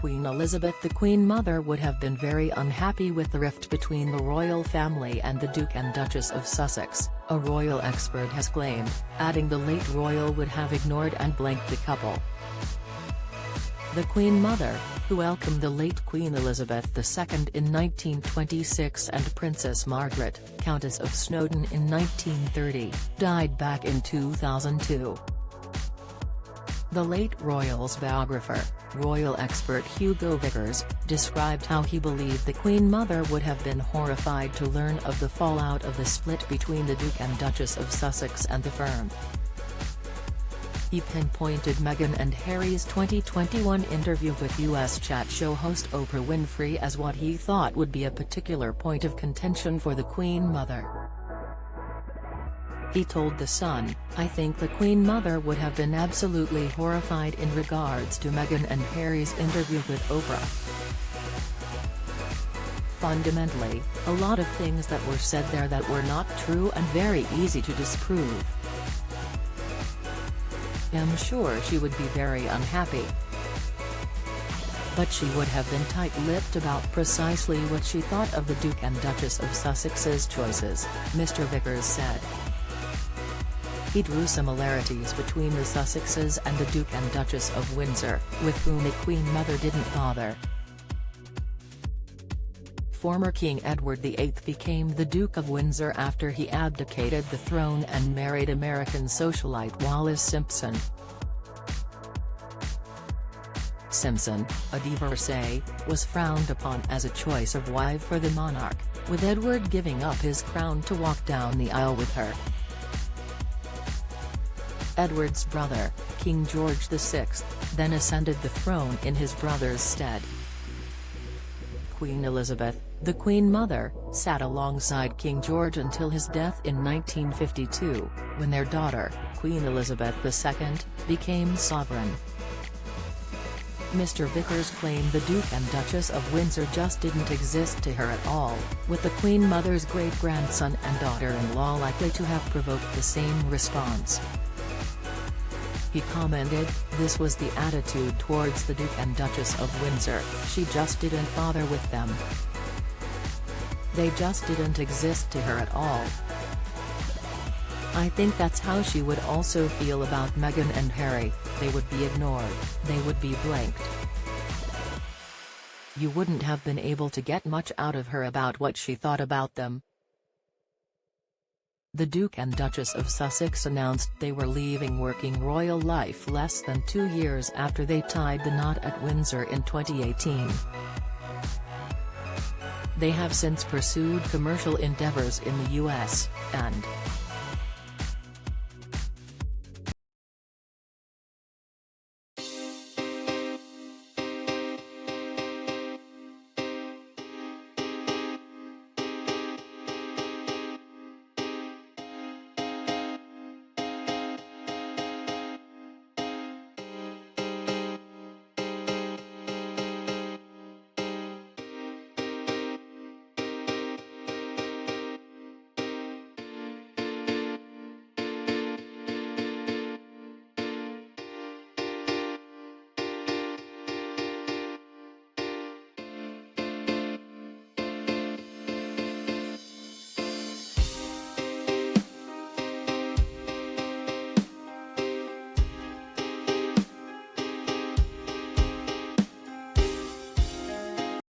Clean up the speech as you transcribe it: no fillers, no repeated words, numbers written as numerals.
Queen Elizabeth. The Queen Mother would have been very unhappy with the rift between the royal family and the Duke and Duchess of Sussex, a royal expert has claimed, adding the late royal would have ignored and blanked the couple. The Queen Mother, who welcomed the late Queen Elizabeth II in 1926 and Princess Margaret, Countess of Snowdon in 1930, died back in 2002. The late royal's biographer, royal expert Hugo Vickers, described how he believed the Queen Mother would have been horrified to learn of the fallout of the split between the Duke and Duchess of Sussex and the firm. He pinpointed Meghan and Harry's 2021 interview with US chat show host Oprah Winfrey as what he thought would be a particular point of contention for the Queen Mother. He told The Sun, "I think the Queen Mother would have been absolutely horrified in regards to Meghan and Harry's interview with Oprah. Fundamentally, a lot of things that were said there that were not true and very easy to disprove. I'm sure she would be very unhappy. But she would have been tight-lipped about precisely what she thought of the Duke and Duchess of Sussex's choices," Mr. Vickers said. He drew similarities between the Sussexes and the Duke and Duchess of Windsor, with whom the Queen Mother didn't bother. Former King Edward VIII became the Duke of Windsor after he abdicated the throne and married American socialite Wallis Simpson. Simpson, a divorcee, was frowned upon as a choice of wife for the monarch, with Edward giving up his crown to walk down the aisle with her. Edward's brother, King George VI, then ascended the throne in his brother's stead. Queen Elizabeth, the Queen Mother, sat alongside King George until his death in 1952, when their daughter, Queen Elizabeth II, became sovereign. Mr. Vickers claimed the Duke and Duchess of Windsor just didn't exist to her at all, with the Queen Mother's great-grandson and daughter-in-law likely to have provoked the same response. He commented, "This was the attitude towards the Duke and Duchess of Windsor, she just didn't bother with them. They just didn't exist to her at all. I think that's how she would also feel about Meghan and Harry, they would be ignored, they would be blanked. You wouldn't have been able to get much out of her about what she thought about them." The Duke and Duchess of Sussex announced they were leaving working royal life less than 2 years after they tied the knot at Windsor in 2018. They have since pursued commercial endeavors in the US, and